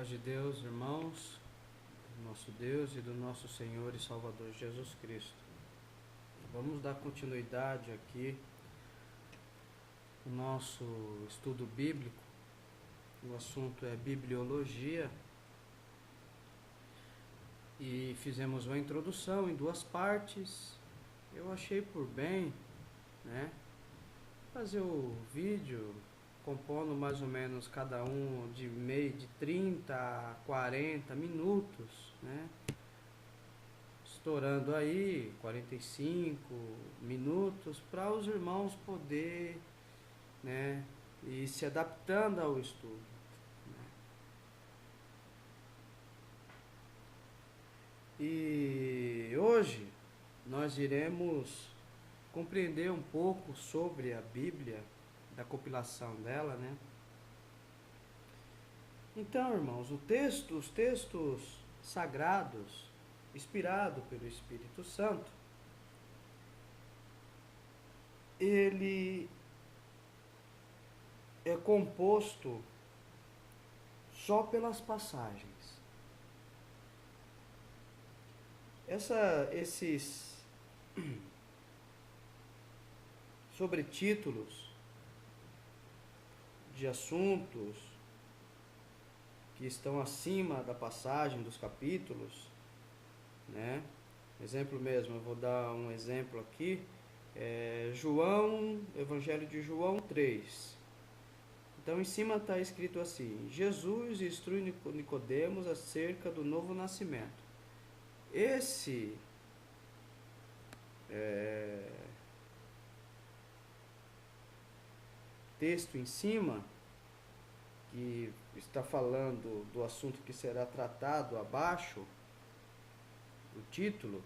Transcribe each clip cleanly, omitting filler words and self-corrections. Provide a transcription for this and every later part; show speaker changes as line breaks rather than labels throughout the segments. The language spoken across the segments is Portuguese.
de Deus, irmãos, do nosso Deus e do nosso Senhor e Salvador Jesus Cristo. Vamos dar continuidade aqui no nosso estudo bíblico. O assunto é bibliologia e fizemos uma introdução em duas partes. Eu achei por bem, fazer o vídeo compondo mais ou menos cada um de 30 a 40 minutos, estourando aí 45 minutos para os irmãos poder, ir se adaptando ao estudo. E hoje nós iremos compreender um pouco sobre a Bíblia, da compilação dela, Então, irmãos, os textos sagrados, inspirados pelo Espírito Santo, ele é composto só pelas passagens. Esses sobretítulos de assuntos que estão acima da passagem dos capítulos, Exemplo mesmo, eu vou dar um exemplo aqui, Evangelho de João 3. Então em cima está escrito assim: Jesus instrui Nicodemos acerca do novo nascimento. Esse texto em cima, que está falando do assunto que será tratado abaixo, o título,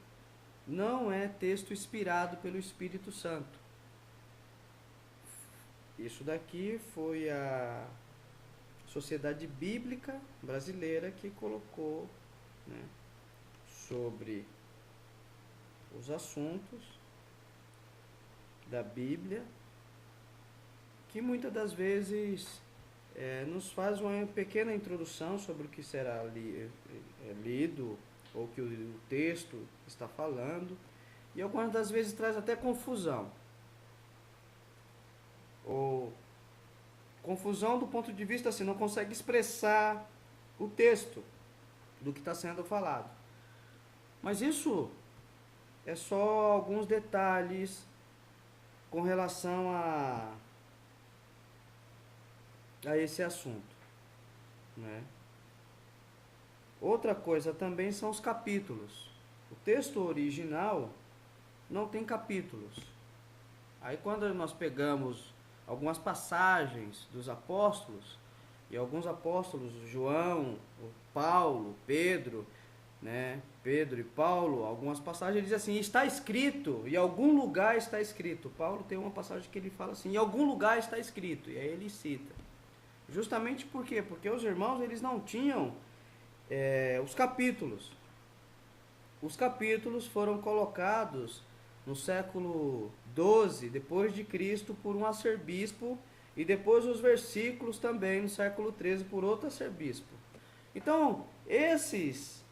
não é texto inspirado pelo Espírito Santo. Isso daqui foi a Sociedade Bíblica Brasileira que colocou, sobre os assuntos da Bíblia, que muitas das vezes nos faz uma pequena introdução sobre o que será lido, ou que o texto está falando, e algumas das vezes traz até confusão. Ou confusão do ponto de vista assim, não consegue expressar o texto do que está sendo falado. Mas isso é só alguns detalhes com relação a esse assunto, Outra coisa também são os capítulos. O texto original não tem capítulos. Aí quando nós pegamos algumas passagens dos apóstolos, e alguns apóstolos, João, Paulo, Pedro, Pedro e Paulo, algumas passagens ele diz assim: está escrito, em algum lugar está escrito. Paulo tem uma passagem que ele fala assim: em algum lugar está escrito, e aí ele cita. Justamente por quê? Porque os irmãos eles não tinham os capítulos. Os capítulos foram colocados no século XII depois de Cristo por um arcebispo, e depois os versículos também no século XIII por outro arcebispo. Então esses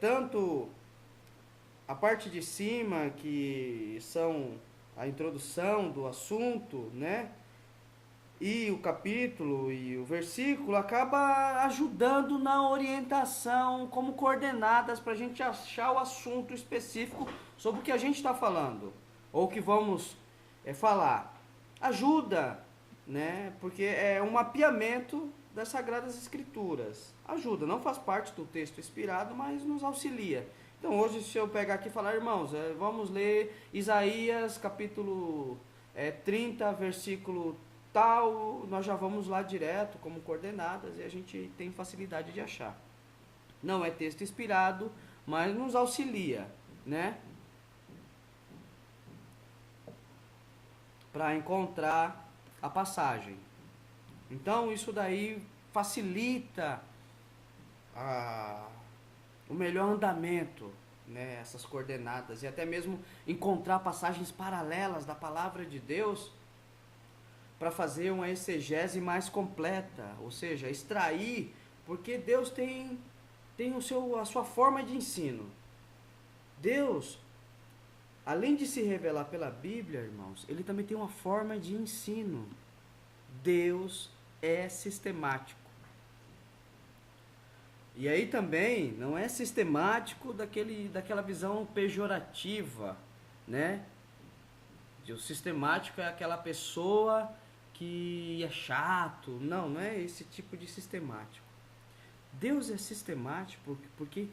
tanto a parte de cima, que são a introdução do assunto, e o capítulo e o versículo acaba ajudando na orientação como coordenadas para a gente achar o assunto específico sobre o que a gente está falando, ou que vamos falar. Ajuda, porque é um mapeamento das Sagradas Escrituras. Ajuda, não faz parte do texto inspirado, mas nos auxilia. Então hoje, se eu pegar aqui e falar, irmãos, vamos ler Isaías capítulo 30, versículo tal, nós já vamos lá direto como coordenadas e a gente tem facilidade de achar. Não é texto inspirado, mas nos auxilia, para encontrar a passagem. Então isso daí facilita o melhor andamento, essas coordenadas, e até mesmo encontrar passagens paralelas da palavra de Deus para fazer uma exegese mais completa, ou seja, extrair Porque Deus tem a sua forma de ensino. Deus, além de se revelar pela Bíblia, irmãos, ele também tem uma forma de ensino. Deus é sistemático. E aí também não é sistemático daquela visão pejorativa, né? O sistemático é aquela pessoa que é chato. Não, não é esse tipo de sistemático. Deus é sistemático porque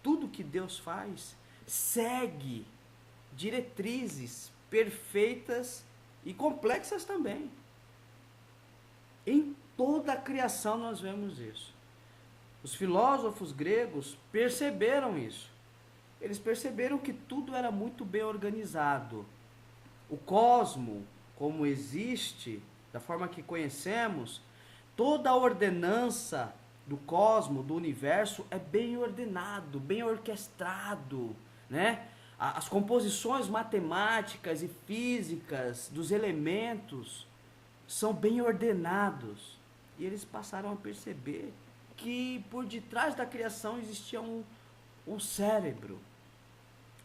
tudo que Deus faz segue diretrizes perfeitas e complexas também. Em toda a criação nós vemos isso. Os filósofos gregos perceberam isso. Eles perceberam que tudo era muito bem organizado. O cosmo, como existe, da forma que conhecemos, toda a ordenança do cosmo, do universo, é bem ordenado, bem orquestrado, né? As composições matemáticas e físicas dos elementos são bem ordenados. E eles passaram a perceber que por detrás da criação existia um cérebro.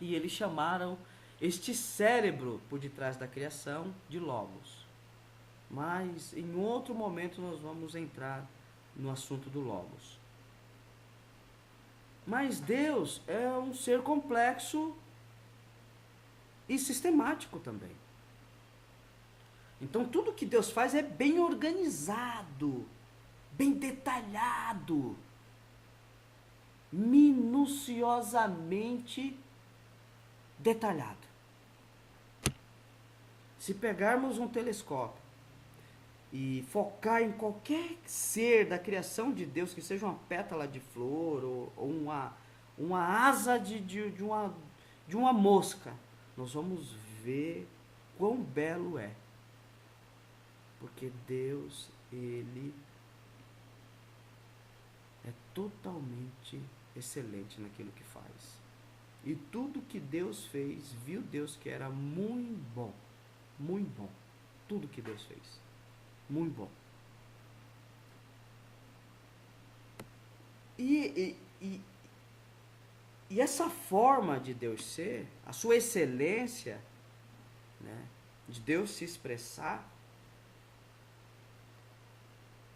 E eles chamaram este cérebro por detrás da criação de Logos. Mas em outro momento nós vamos entrar no assunto do Logos. Mas Deus é um ser complexo e sistemático também. Então tudo que Deus faz é bem organizado, bem detalhado, minuciosamente detalhado. Se pegarmos um telescópio e focar em qualquer ser da criação de Deus, que seja uma pétala de flor ou uma asa de uma mosca, nós vamos ver quão belo é. Porque Deus, ele é totalmente excelente naquilo que faz. E tudo que Deus fez, viu Deus que era muito bom. Muito bom. Tudo que Deus fez. Muito bom. E essa forma de Deus ser, a sua excelência, né, de Deus se expressar,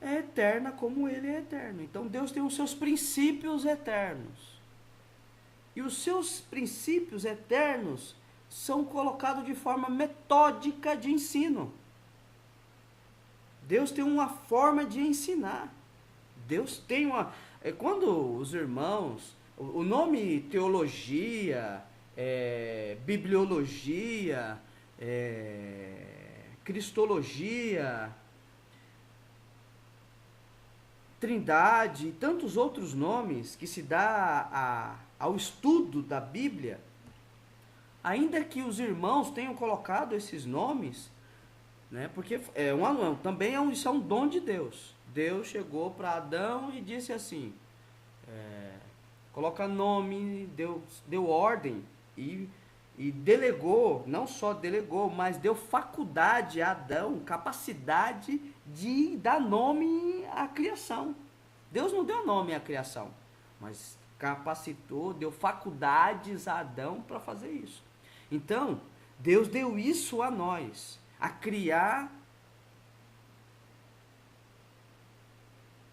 é eterna como Ele é eterno. Então Deus tem os seus princípios eternos. E os seus princípios eternos são colocados de forma metódica de ensino. Deus tem uma forma de ensinar. Deus tem uma... Quando os irmãos... O nome teologia, bibliologia, cristologia, trindade e tantos outros nomes que se dá ao estudo da Bíblia, ainda que os irmãos tenham colocado esses nomes, né, porque também isso é um dom de Deus. Deus chegou para Adão e disse assim, coloca nome, deu ordem e delegou, não só delegou, mas deu faculdade a Adão, capacidade de dar nome à criação. Deus não deu nome à criação, mas capacitou, deu faculdades a Adão para fazer isso. Então, Deus deu isso a nós, a criar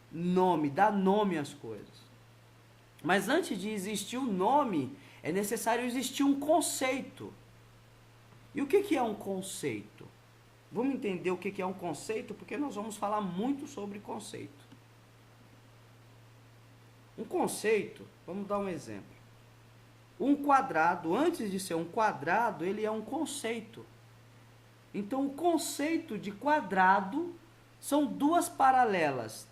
nome, dar nome às coisas. Mas antes de existir um nome, é necessário existir um conceito. E o que é um conceito? Vamos entender o que é um conceito, porque nós vamos falar muito sobre conceito. Um conceito, vamos dar um exemplo. Um quadrado, antes de ser um quadrado, ele é um conceito. Então, o conceito de quadrado são duas paralelas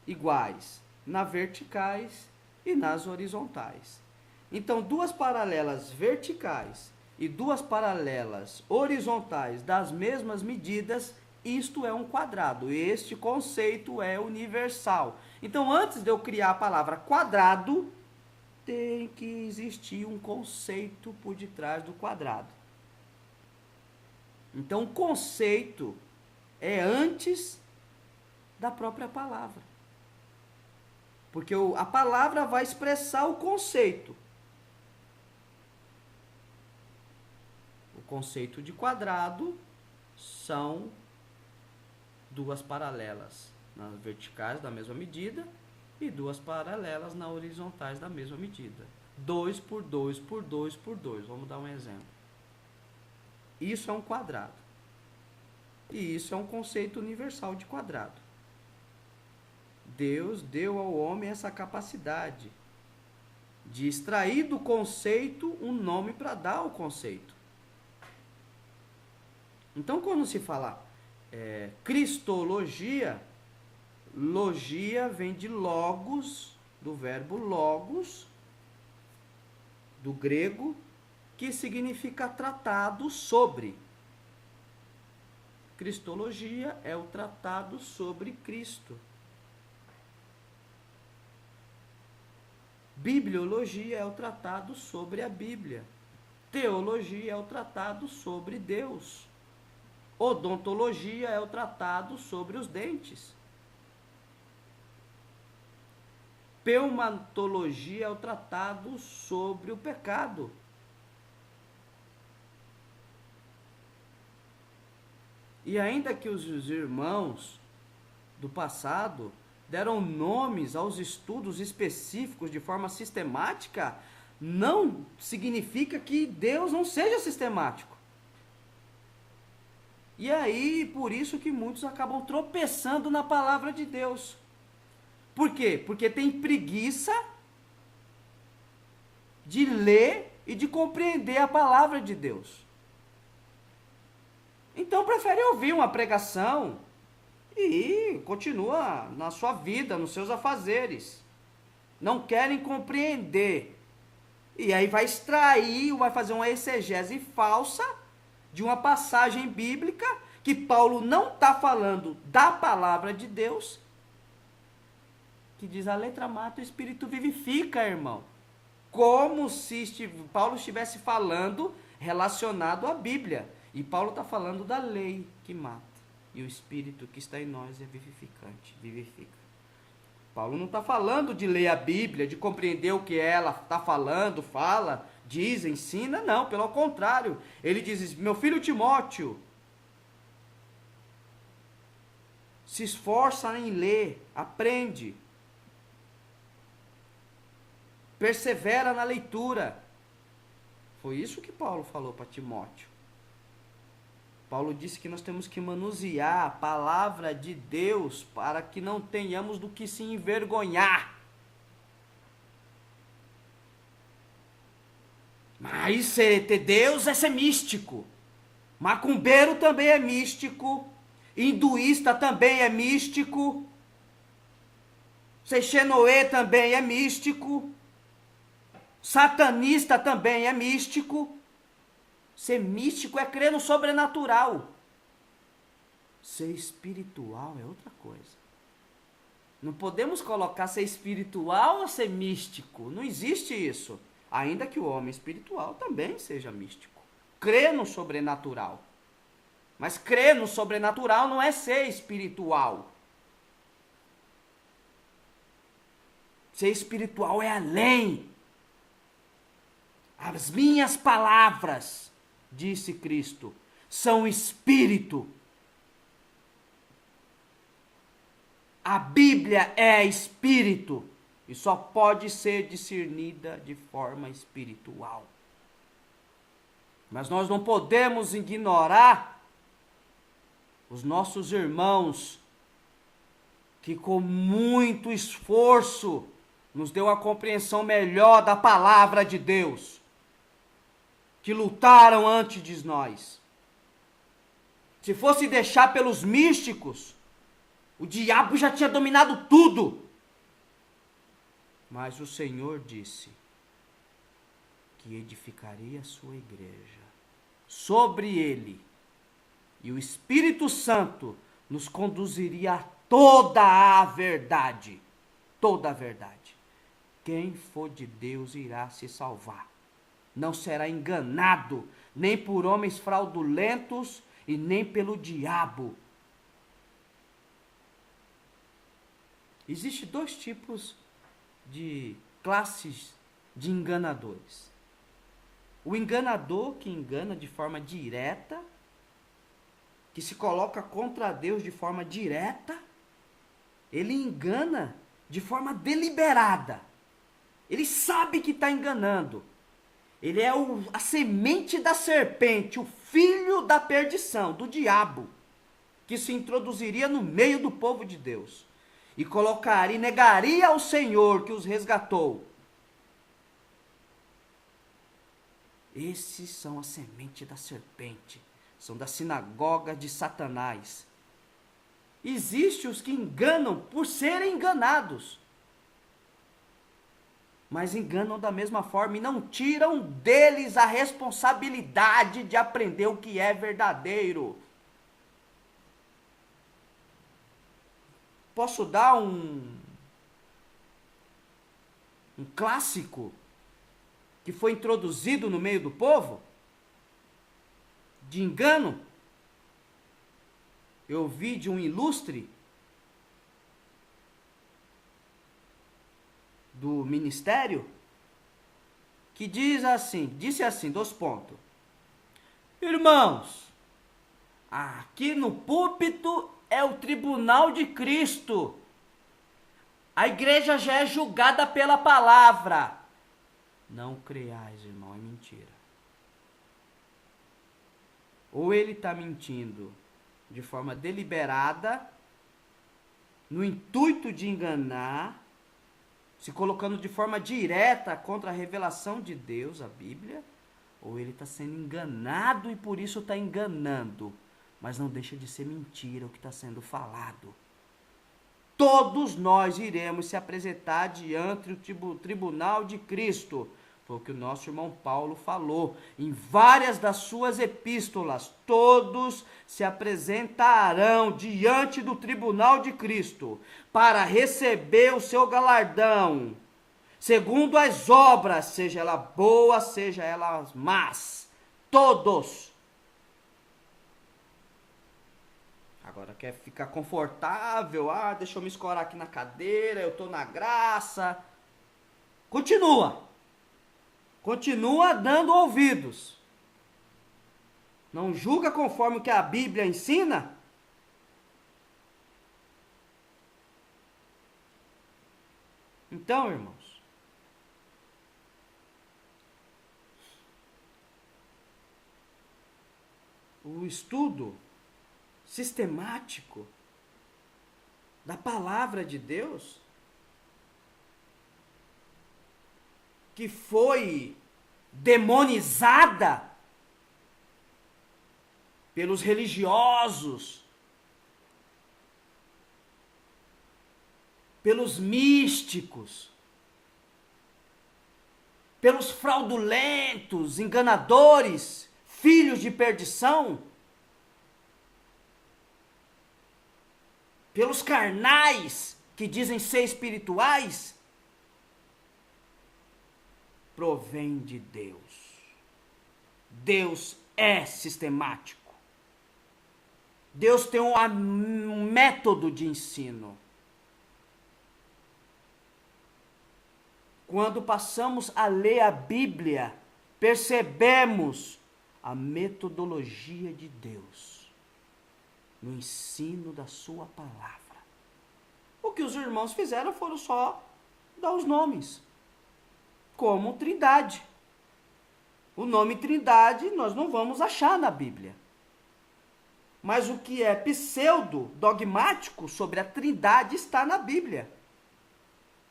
iguais, nas verticais e nas horizontais. Então, duas paralelas verticais e duas paralelas horizontais das mesmas medidas, isto é um quadrado. Este conceito é universal. Então, antes de eu criar a palavra quadrado, tem que existir um conceito por detrás do quadrado. Então, o conceito é antes da própria palavra. Porque a palavra vai expressar o conceito. O conceito de quadrado são duas paralelas nas verticais da mesma medida e duas paralelas nas horizontais da mesma medida. 2 por 2 por 2 por 2. Vamos dar um exemplo. Isso é um quadrado. E isso é um conceito universal de quadrado. Deus deu ao homem essa capacidade de extrair do conceito um nome para dar ao conceito. Então, quando se fala cristologia, logia vem de logos, do verbo logos, do grego, que significa tratado sobre. Cristologia é o tratado sobre Cristo. Bibliologia é o tratado sobre a Bíblia. Teologia é o tratado sobre Deus. Odontologia é o tratado sobre os dentes. Pneumatologia é o tratado sobre o pecado. E ainda que os irmãos do passado deram nomes aos estudos específicos de forma sistemática, não significa que Deus não seja sistemático. E aí, por isso que muitos acabam tropeçando na palavra de Deus. Por quê? Porque tem preguiça de ler e de compreender a palavra de Deus. Então prefere ouvir uma pregação e continua na sua vida, nos seus afazeres. Não querem compreender. E aí vai extrair, vai fazer uma exegese falsa de uma passagem bíblica que Paulo não está falando da palavra de Deus, que diz: a letra mata, o espírito vivifica, irmão. Como se Paulo estivesse falando relacionado à Bíblia. E Paulo está falando da lei que mata. E o espírito que está em nós é vivificante, vivifica. Paulo não está falando de ler a Bíblia, de compreender o que ela está falando, fala, diz, ensina, não, pelo contrário. Ele diz: meu filho Timóteo, se esforça em ler, aprende, persevera na leitura. Foi isso que Paulo falou para Timóteo. Paulo disse que nós temos que manusear a palavra de Deus para que não tenhamos do que se envergonhar. Mas ter Deus é ser místico. Macumbeiro também é místico. Hinduísta também é místico. Seixenoê também é místico. Satanista também é místico. Ser místico é crer no sobrenatural. Ser espiritual é outra coisa. Não podemos colocar ser espiritual ou ser místico. Não existe isso. Ainda que o homem espiritual também seja místico. Crer no sobrenatural. Mas crer no sobrenatural não é ser espiritual. Ser espiritual é além. As minhas palavras, disse Cristo, são espírito. A Bíblia é espírito e só pode ser discernida de forma espiritual. Mas nós não podemos ignorar os nossos irmãos que com muito esforço nos deu a compreensão melhor da palavra de Deus, que lutaram antes de nós. Se fosse deixar pelos místicos, o diabo já tinha dominado tudo. Mas o Senhor disse que edificaria a sua igreja sobre ele, e o Espírito Santo nos conduziria a toda a verdade. Toda a verdade. Quem for de Deus irá se salvar. Não será enganado, nem por homens fraudulentos e nem pelo diabo. Existem dois tipos de classes de enganadores. O enganador que engana de forma direta, que se coloca contra Deus de forma direta, ele engana de forma deliberada. Ele sabe que está enganando. Ele é a semente da serpente, o filho da perdição, do diabo, que se introduziria no meio do povo de Deus e colocaria e negaria ao Senhor que os resgatou. Esses são a semente da serpente, são da sinagoga de Satanás. Existem os que enganam por serem enganados, mas enganam da mesma forma e não tiram deles a responsabilidade de aprender o que é verdadeiro. Posso dar um clássico que foi introduzido no meio do povo, de engano? Eu vi de um ilustre do ministério que disse assim, 2 pontos. Irmãos, aqui no púlpito é o tribunal de Cristo. A igreja já é julgada pela palavra. Não creais, irmão, é mentira. Ou ele está mentindo de forma deliberada, no intuito de enganar, se colocando de forma direta contra a revelação de Deus, a Bíblia, ou ele está sendo enganado e por isso está enganando, mas não deixa de ser mentira o que está sendo falado. Todos nós iremos se apresentar diante do tribunal de Cristo. Foi o que o nosso irmão Paulo falou em várias das suas epístolas. Todos se apresentarão diante do tribunal de Cristo para receber o seu galardão, segundo as obras, seja ela boa, seja elas más. Todos. Agora quer ficar confortável, deixa eu me escorar aqui na cadeira, eu estou na graça. Continua dando ouvidos. Não julga conforme o que a Bíblia ensina. Então, irmãos, o estudo sistemático da palavra de Deus, que foi demonizada pelos religiosos, pelos místicos, pelos fraudulentos, enganadores, filhos de perdição, pelos carnais que dizem ser espirituais, provém de Deus. Deus é sistemático. Deus tem um método de ensino. Quando passamos a ler a Bíblia, percebemos a metodologia de Deus no ensino da sua palavra. O que os irmãos fizeram foram só dar os nomes, como Trindade. O nome Trindade nós não vamos achar na Bíblia. Mas o que é pseudo-dogmático sobre a Trindade está na Bíblia.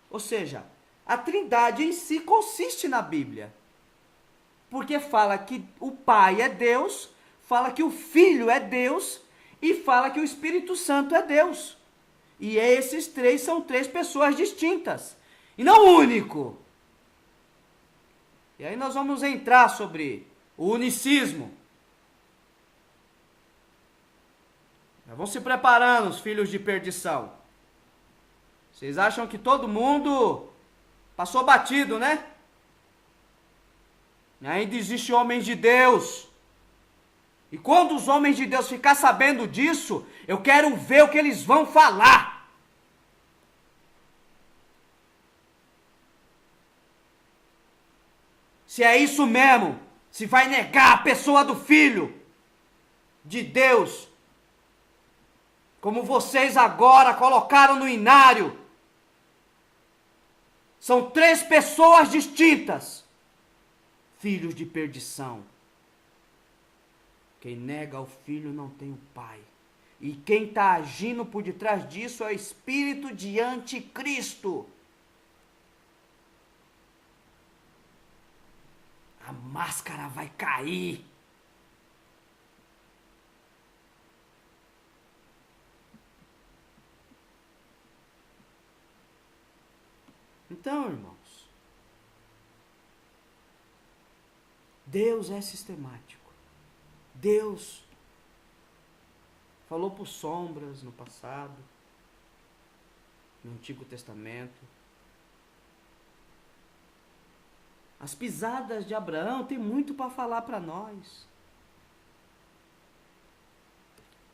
Ou seja, a Trindade em si consiste na Bíblia. Porque fala que o Pai é Deus, fala que o Filho é Deus e fala que o Espírito Santo é Deus. E esses três são três pessoas distintas e não único. E aí nós vamos entrar sobre o unicismo. Vão se preparando, os filhos de perdição. Vocês acham que todo mundo passou batido, né? Ainda existe homens de Deus. E quando os homens de Deus ficar sabendo disso, eu quero ver o que eles vão falar. se é isso mesmo, se vai negar a pessoa do Filho de Deus, como vocês agora colocaram no inário. São 3 pessoas distintas, filhos de perdição. Quem nega o Filho não tem o Pai. E quem está agindo por detrás disso é o espírito de anticristo. A máscara vai cair. Então, irmãos, Deus é sistemático. Deus falou por sombras no passado, no Antigo Testamento. As pisadas de Abraão tem muito para falar para nós.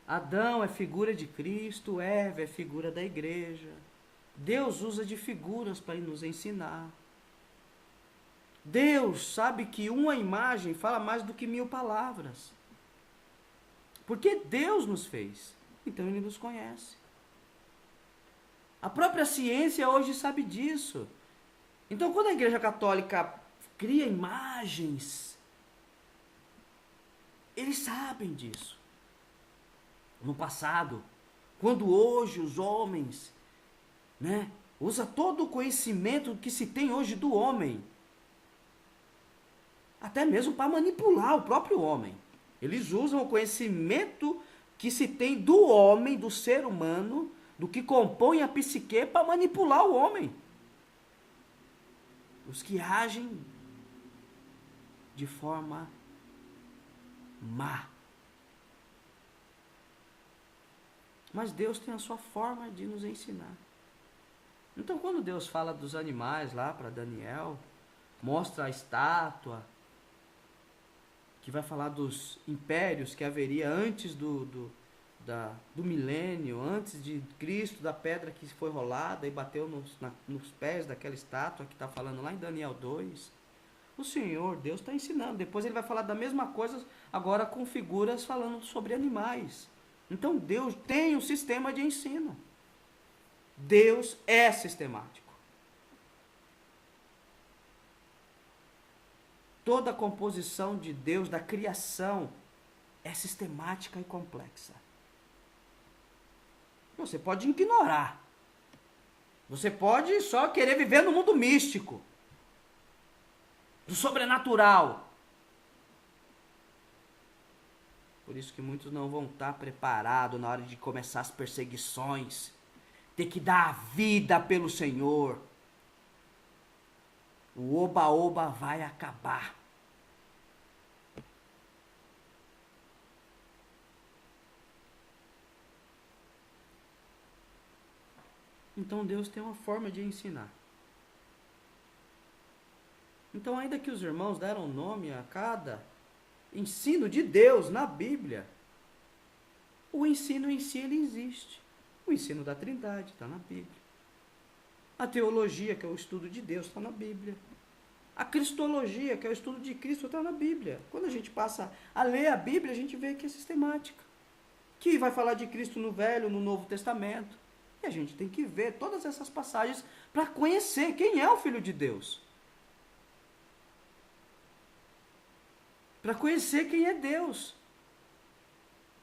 Adão é figura de Cristo, Eva é figura da igreja. Deus usa de figuras para nos ensinar. Deus sabe que uma imagem fala mais do que 1000 palavras. Porque Deus nos fez, então Ele nos conhece. A própria ciência hoje sabe disso. Então, quando a Igreja Católica cria imagens, eles sabem disso. No passado, quando hoje os homens, usa todo o conhecimento que se tem hoje do homem, até mesmo para manipular o próprio homem. Eles usam o conhecimento que se tem do homem, do ser humano, do que compõe a psique, para manipular o homem. Os que agem de forma má. Mas Deus tem a sua forma de nos ensinar. Então, quando Deus fala dos animais lá para Daniel, mostra a estátua, que vai falar dos impérios que haveria antes do milênio, antes de Cristo, da pedra que foi rolada e bateu nos pés daquela estátua que está falando lá em Daniel 2. O Senhor, Deus está ensinando. Depois ele vai falar da mesma coisa, agora com figuras falando sobre animais. Então Deus tem um sistema de ensino. Deus é sistemático. Toda a composição de Deus, da criação, é sistemática e complexa. Você pode ignorar. Você pode só querer viver no mundo místico, do sobrenatural. Por isso que muitos não vão estar preparados na hora de começar as perseguições. Ter que dar a vida pelo Senhor. O oba-oba vai acabar. Então Deus tem uma forma de ensinar. Então, ainda que os irmãos deram nome a cada ensino de Deus na Bíblia, o ensino em si ele existe. O ensino da Trindade está na Bíblia. A teologia, que é o estudo de Deus, está na Bíblia. A cristologia, que é o estudo de Cristo, está na Bíblia. Quando a gente passa a ler a Bíblia, a gente vê que é sistemática. Que vai falar de Cristo no Velho, no Novo Testamento. E a gente tem que ver todas essas passagens para conhecer quem é o Filho de Deus. Para conhecer quem é Deus.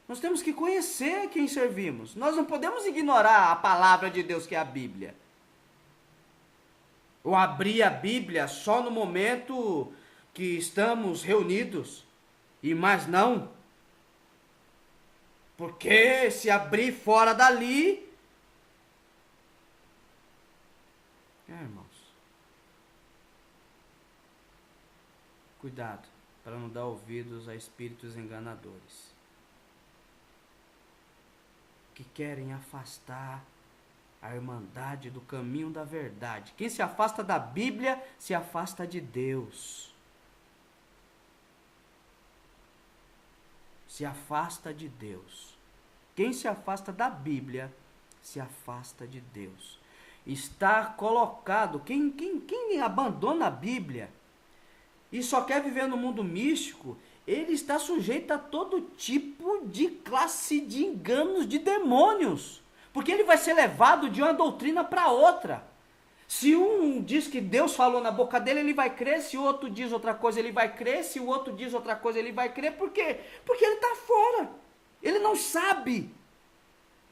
Nós temos que conhecer quem servimos. Nós não podemos ignorar a palavra de Deus, que é a Bíblia. Ou abrir a Bíblia só no momento que estamos reunidos. E mais não. Porque se abrir fora dali... irmãos. Cuidado para não dar ouvidos a espíritos enganadores. Que querem afastar a irmandade do caminho da verdade. Quem se afasta da Bíblia, se afasta de Deus. Se afasta de Deus. Quem se afasta da Bíblia, se afasta de Deus. Está colocado, quem abandona a Bíblia, e só quer viver no mundo místico, ele está sujeito a todo tipo de classe de enganos de demônios. Porque ele vai ser levado de uma doutrina para outra. Se um diz que Deus falou na boca dele, ele vai crer. Se o outro diz outra coisa, ele vai crer. Se o outro diz outra coisa, ele vai crer. Por quê? Porque ele está fora. Ele não sabe.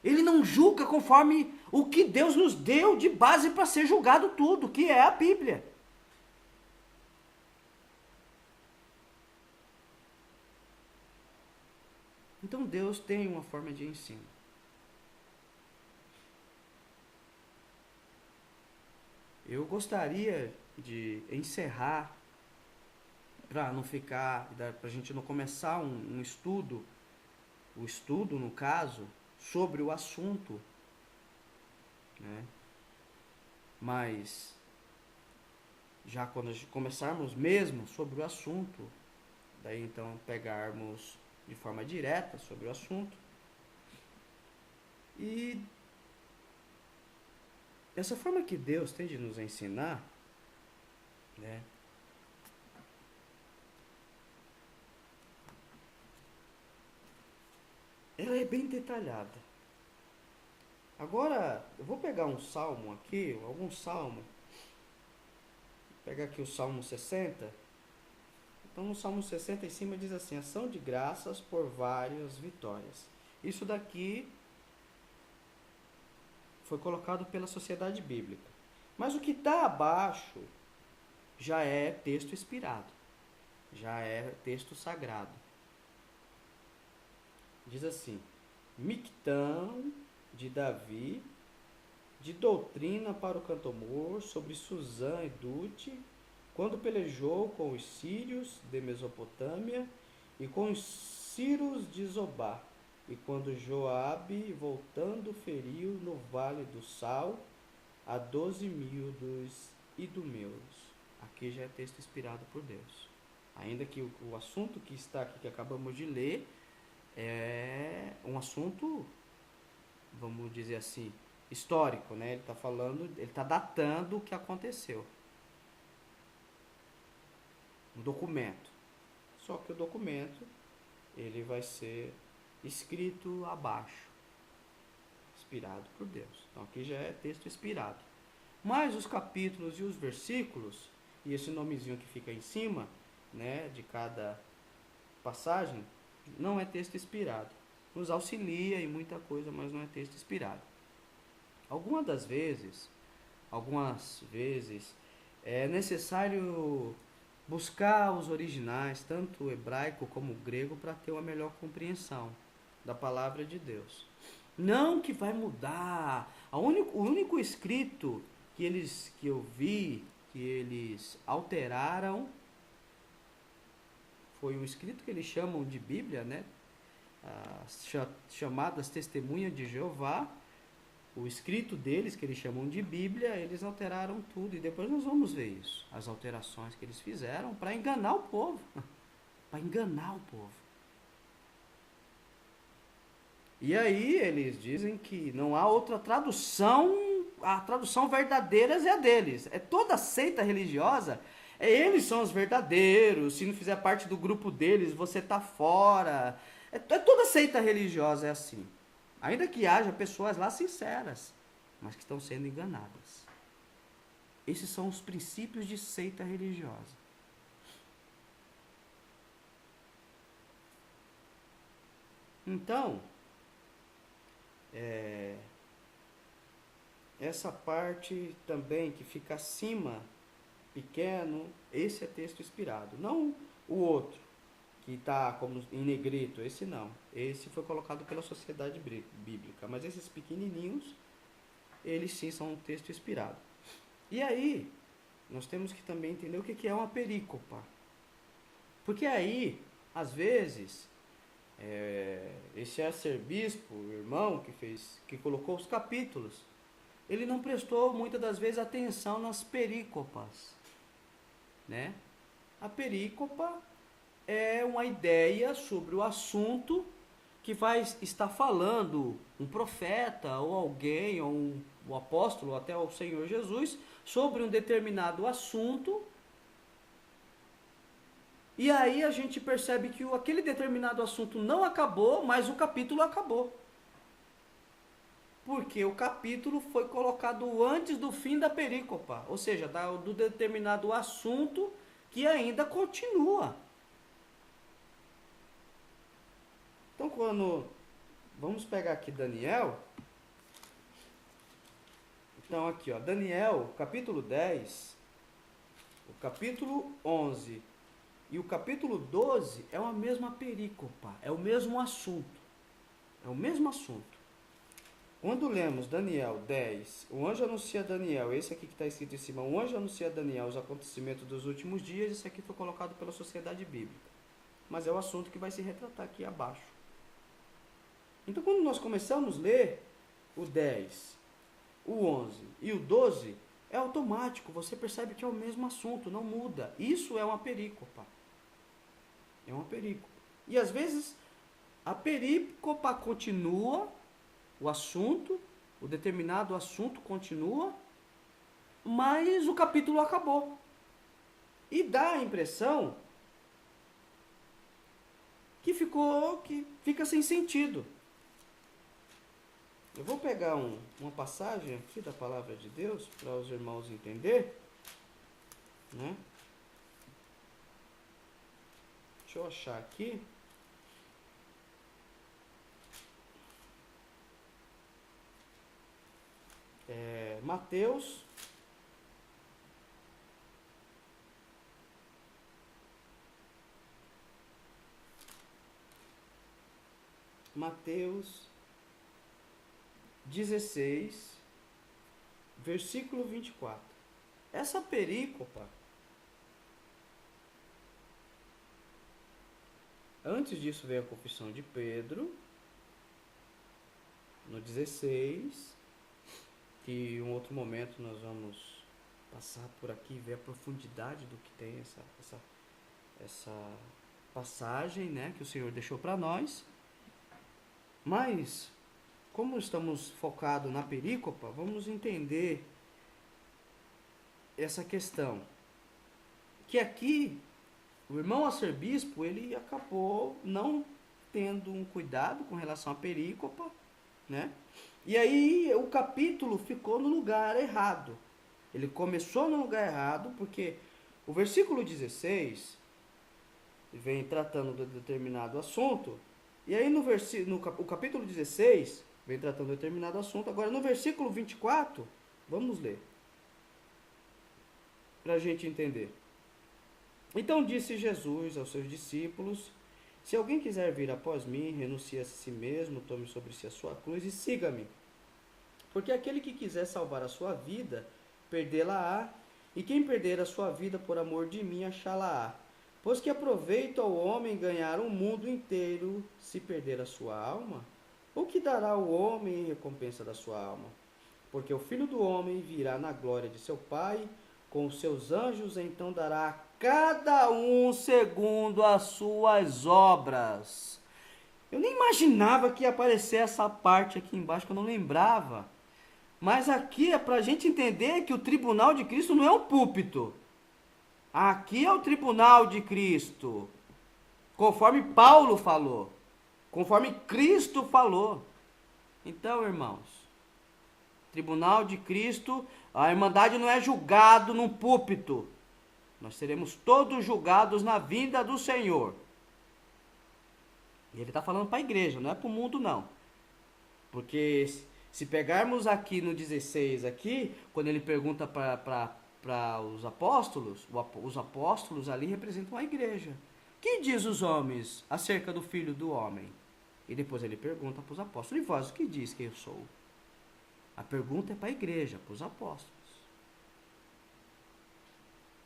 Ele não julga conforme o que Deus nos deu de base para ser julgado tudo, que é a Bíblia. Então Deus tem uma forma de ensino. Eu gostaria de encerrar, para não ficar, para a gente não começar um estudo, o estudo no caso, sobre o assunto, né? Mas já quando a gente começarmos mesmo sobre o assunto, daí então pegarmos de forma direta sobre o assunto. E essa forma que Deus tem de nos ensinar, né? Ela é bem detalhada. Agora, eu vou pegar um salmo aqui, algum salmo. Vou pegar aqui o Salmo 60. Então, no Salmo 60, em cima, diz assim: ação de graças por várias vitórias. Isso daqui foi colocado pela Sociedade Bíblica. Mas o que está abaixo já é texto inspirado. Já é texto sagrado. Diz assim: Mictão de Davi, de doutrina para o cantomor, sobre Susã e Dute, quando pelejou com os sírios de Mesopotâmia e com os sírios de Zobá, e quando Joabe, voltando, feriu no vale do Sal a 12.000 dos idumeus. Aqui já é texto inspirado por Deus. Ainda que o assunto que está aqui, que acabamos de ler, é um assunto, vamos dizer assim, histórico, né? Ele está falando, ele está datando o que aconteceu. Um documento. Só que o documento, ele vai ser escrito abaixo, inspirado por Deus. Então aqui já é texto inspirado. Mas os capítulos e os versículos, e esse nomezinho que fica em cima, né, de cada passagem, não é texto inspirado. Nos auxilia em muita coisa, mas não é texto inspirado. Algumas vezes é necessário buscar os originais, tanto o hebraico como o grego, para ter uma melhor compreensão da palavra de Deus. Não que vai mudar. O único escrito que eu vi que eles alteraram foi o escrito que eles chamam de Bíblia, né? As chamadas Testemunhas de Jeová. O escrito deles, que eles chamam de Bíblia, eles alteraram tudo. E depois nós vamos ver isso. As alterações que eles fizeram para enganar o povo. Para enganar o povo. E aí eles dizem que não há outra tradução. A tradução verdadeira é a deles. É toda seita religiosa. Eles são os verdadeiros. Se não fizer parte do grupo deles, você está fora. Toda seita religiosa é assim. Ainda que haja pessoas lá sinceras, mas que estão sendo enganadas. Esses são os princípios de seita religiosa. Então, essa parte também que fica acima, pequeno, esse é texto inspirado. Não o outro, que está como em negrito, esse não. Esse foi colocado pela Sociedade Bíblica. Mas esses pequenininhos, eles sim são um texto inspirado. E aí, nós temos que também entender o que é uma perícopa. Porque aí, às vezes, esse arcebispo, o irmão que colocou os capítulos, ele não prestou muitas das vezes atenção nas perícopas, né? A perícopa é uma ideia sobre o assunto que vai estar falando um profeta ou alguém, ou um apóstolo, até o Senhor Jesus, sobre um determinado assunto, E aí a gente percebe que aquele determinado assunto não acabou, mas o capítulo acabou. Porque o capítulo foi colocado antes do fim da perícopa, ou seja, do determinado assunto que ainda continua. Então, vamos pegar aqui Daniel. Então, aqui, ó, Daniel, capítulo 10, o capítulo 11 e o capítulo 12 é a mesma perícopa, é o mesmo assunto. É o mesmo assunto. Quando lemos Daniel 10, o anjo anuncia a Daniel, esse aqui que está escrito em cima, o anjo anuncia a Daniel os acontecimentos dos últimos dias, esse aqui foi colocado pela Sociedade Bíblica. Mas é o assunto que vai se retratar aqui abaixo. Então, quando nós começamos a ler o 10, o 11 e o 12, é automático, você percebe que é o mesmo assunto, não muda. Isso é uma perícopa. É uma perícopa. E às vezes, a perícopa continua, o assunto, o determinado assunto continua, mas o capítulo acabou. E dá a impressão que fica sem sentido. Eu vou pegar uma passagem aqui da palavra de Deus para os irmãos entenderem, né? Deixa eu achar aqui. Mateus. Mateus 16, versículo 24. Essa perícopa, antes disso veio a confissão de Pedro, no 16, que em um outro momento nós vamos passar por aqui e ver a profundidade do que tem essa passagem, né, que o Senhor deixou para nós. Mas, como estamos focados na perícopa, vamos entender essa questão. Que aqui, o irmão arcebispo, ele acabou não tendo um cuidado com relação à perícopa, né? E aí o capítulo ficou no lugar errado. Ele começou no lugar errado, porque o versículo 16 vem tratando de determinado assunto, e aí o capítulo 16 vem tratando de determinado assunto. Agora no versículo 24, vamos ler, para a gente entender. Então disse Jesus aos seus discípulos: se alguém quiser vir após mim, renuncie a si mesmo, tome sobre si a sua cruz e siga-me. Porque aquele que quiser salvar a sua vida, perdê-la-á, e quem perder a sua vida por amor de mim, achá-la-á. Pois que aproveita ao homem ganhar o mundo inteiro, se perder a sua alma? O que dará o homem em recompensa da sua alma? Porque o Filho do Homem virá na glória de seu Pai, com os seus anjos, então dará a cada um segundo as suas obras. Eu nem imaginava que ia aparecer essa parte aqui embaixo, que eu não lembrava. Mas aqui é para a gente entender que o tribunal de Cristo não é um púlpito. Aqui é o tribunal de Cristo, conforme Paulo falou, conforme Cristo falou. Então, irmãos, tribunal de Cristo, a irmandade não é julgado num púlpito. Nós seremos todos julgados na vinda do Senhor. E ele está falando para a igreja, não é para o mundo não. Porque se pegarmos aqui no 16, aqui, quando ele pergunta para os apóstolos ali representam a igreja. Que diz os homens acerca do Filho do Homem? E depois ele pergunta para os apóstolos: e vós, o que diz que eu sou? A pergunta é para a igreja, para os apóstolos.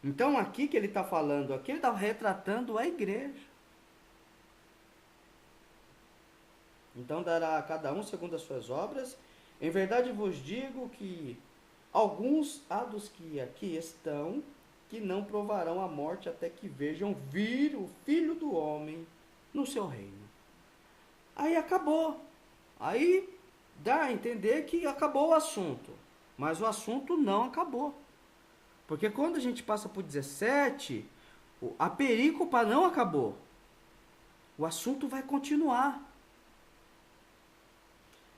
Então aqui que ele está falando, aqui ele está retratando a igreja. Então dará a cada um segundo as suas obras. Em verdade vos digo que alguns há dos que aqui estão, que não provarão a morte até que vejam vir o Filho do Homem no seu reino. Aí acabou. Aí dá a entender que acabou o assunto. Mas o assunto não acabou. Porque quando a gente passa por 17, A perícopa não acabou. O assunto vai continuar.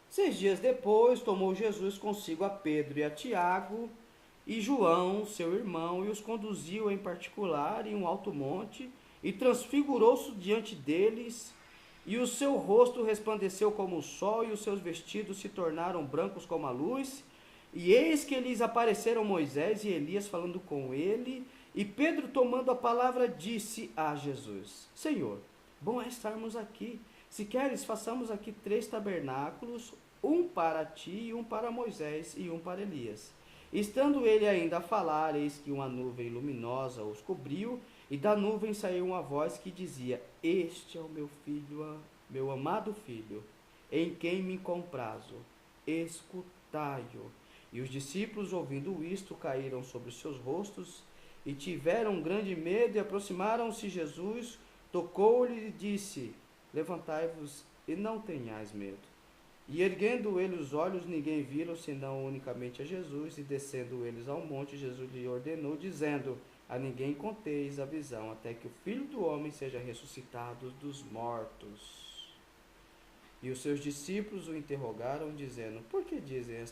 6 dias depois, tomou Jesus consigo a Pedro e a Tiago e João, seu irmão, e os conduziu em particular em um alto monte, e transfigurou-se diante deles, e o seu rosto resplandeceu como o sol, e os seus vestidos se tornaram brancos como a luz. E eis que lhes apareceram Moisés e Elias falando com ele, e Pedro, tomando a palavra, disse a Jesus: Senhor, bom é estarmos aqui. Se queres, façamos aqui 3 tabernáculos, um para ti, um para Moisés e um para Elias. Estando ele ainda a falar, eis que uma nuvem luminosa os cobriu, e da nuvem saiu uma voz que dizia: Este é o meu filho, meu amado filho, em quem me comprazo, escutai-o. E os discípulos, ouvindo isto, caíram sobre os seus rostos, e tiveram grande medo, e aproximaram-se Jesus, tocou-lhe e disse: Levantai-vos e não tenhais medo. E erguendo ele os olhos, ninguém viram, senão unicamente a Jesus, e descendo eles ao monte, Jesus lhe ordenou, dizendo: A ninguém conteis a visão, até que o Filho do Homem seja ressuscitado dos mortos. E os seus discípulos o interrogaram, dizendo: Por que dizem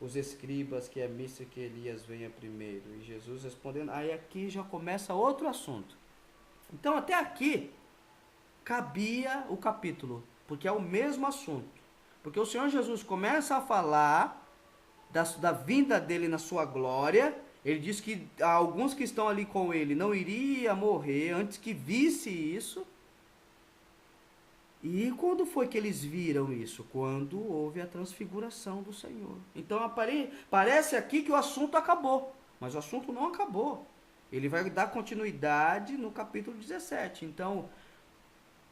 os escribas que é misto que Elias venha primeiro? E Jesus respondendo, aí aqui já começa outro assunto. Então até aqui cabia o capítulo, porque é o mesmo assunto. Porque o Senhor Jesus começa a falar da vinda dele na sua glória. Ele diz que alguns que estão ali com ele não iria morrer antes que visse isso. E quando foi que eles viram isso? Quando houve a transfiguração do Senhor. Então parece aqui que o assunto acabou, mas o assunto não acabou. Ele vai dar continuidade no capítulo 17. Então,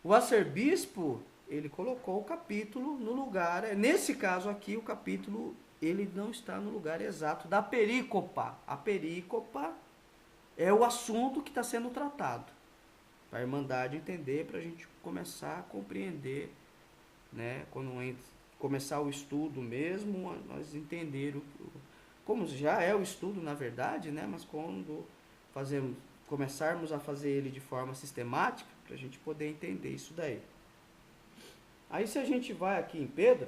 o arcebispo, ele colocou o capítulo no lugar, nesse caso aqui, o capítulo, ele não está no lugar exato da perícopa. A perícopa é o assunto que está sendo tratado. Para a Irmandade entender, para a gente começar a compreender, né? Quando começar o estudo mesmo, nós entender como já é o estudo na verdade, né? Mas quando começarmos a fazer ele de forma sistemática, para a gente poder entender isso daí. Aí se a gente vai aqui em Pedro,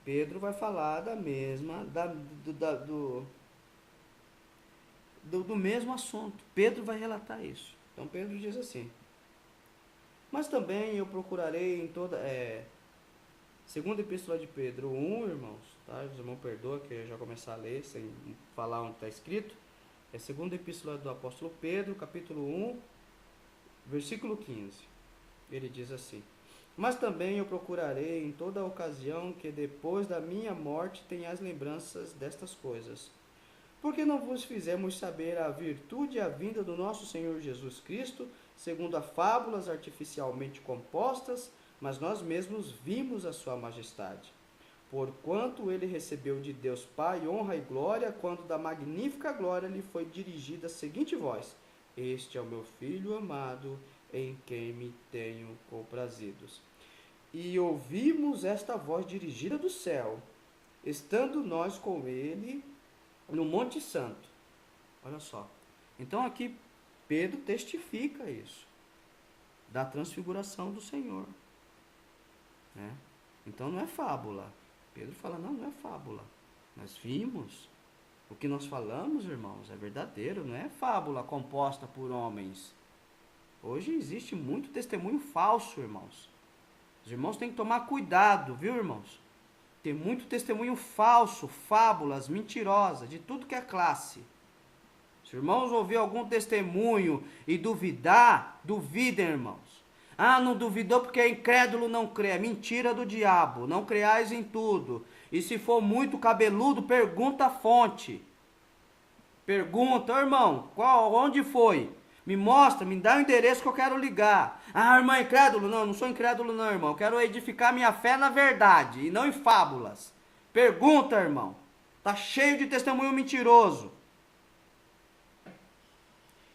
Pedro vai falar da mesma, do mesmo assunto. Pedro vai relatar isso. Então Pedro diz assim: Mas também eu procurarei em toda... segunda epístola de Pedro 1, irmãos, tá? Os irmãos perdoam que eu já começar a ler sem falar onde está escrito. É segunda epístola do apóstolo Pedro, capítulo 1, versículo 15. Ele diz assim: Mas também eu procurarei em toda ocasião que depois da minha morte tenhais lembranças destas coisas. Porque não vos fizemos saber a virtude e a vinda do nosso Senhor Jesus Cristo, segundo a fábulas artificialmente compostas, mas nós mesmos vimos a sua majestade. Porquanto ele recebeu de Deus Pai honra e glória, quando da magnífica glória lhe foi dirigida a seguinte voz: Este é o meu Filho amado, em quem me tenho comprazidos. E ouvimos esta voz dirigida do céu, estando nós com ele no Monte Santo. Olha só. Então aqui Pedro testifica isso, da transfiguração do Senhor, né? Então não é fábula. Pedro fala, não é fábula. Nós vimos. O que nós falamos, irmãos, é verdadeiro, não é fábula composta por homens. Hoje existe muito testemunho falso, irmãos. Os irmãos têm que tomar cuidado, viu, irmãos? Tem muito testemunho falso, fábulas, mentirosas, de tudo que é classe. Se irmãos ouvir algum testemunho e duvidar, duvidem, irmãos. Ah, não duvidou porque é incrédulo, não crê. É mentira do diabo. Não creais em tudo. E se for muito cabeludo, pergunta a fonte. Pergunta, irmão, onde foi? Me mostra, me dá o endereço que eu quero ligar. Ah, irmão, é incrédulo? Não, não sou incrédulo não, irmão. Eu quero edificar minha fé na verdade e não em fábulas. Pergunta, irmão. Tá cheio de testemunho mentiroso.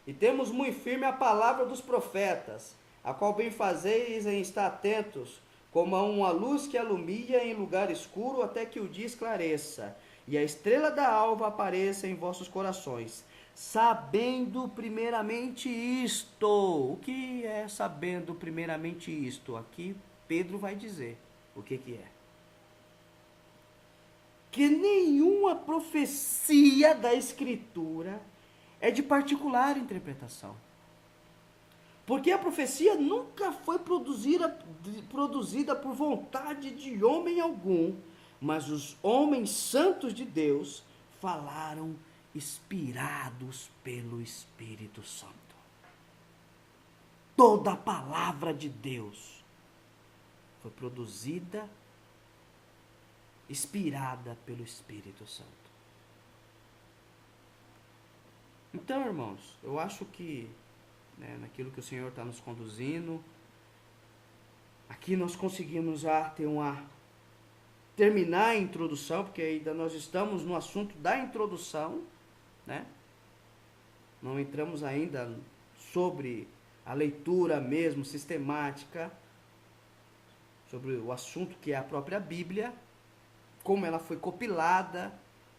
E temos muito firme a palavra dos profetas, a qual bem fazeis em estar atentos, como a uma luz que alumia em lugar escuro até que o dia esclareça. e a estrela da alva apareça em vossos corações, sabendo primeiramente isto. O que é sabendo primeiramente isto? Aqui Pedro vai dizer o que é. Que nenhuma profecia da Escritura é de particular interpretação. Porque a profecia nunca foi produzida por vontade de homem algum, mas os homens santos de Deus falaram inspirados pelo Espírito Santo. Toda a palavra de Deus foi produzida, inspirada pelo Espírito Santo. Então, irmãos, eu acho que naquilo que o Senhor está nos conduzindo, aqui nós conseguimos já terminar a introdução, porque ainda nós estamos no assunto da introdução, né? Não entramos ainda sobre a leitura mesmo sistemática, sobre o assunto que é a própria Bíblia, como ela foi compilada,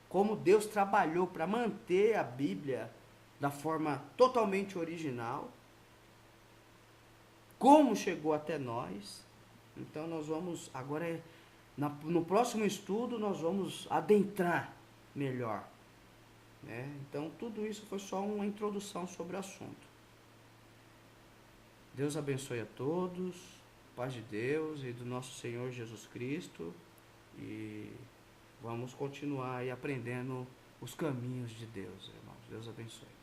como Deus trabalhou para manter a Bíblia da forma totalmente original, como chegou até nós. Então nós vamos, agora no próximo estudo, nós vamos adentrar melhor. Então tudo isso foi só uma introdução sobre o assunto. Deus abençoe a todos, paz de Deus e do nosso Senhor Jesus Cristo, e vamos continuar aí aprendendo os caminhos de Deus, irmãos. Deus abençoe.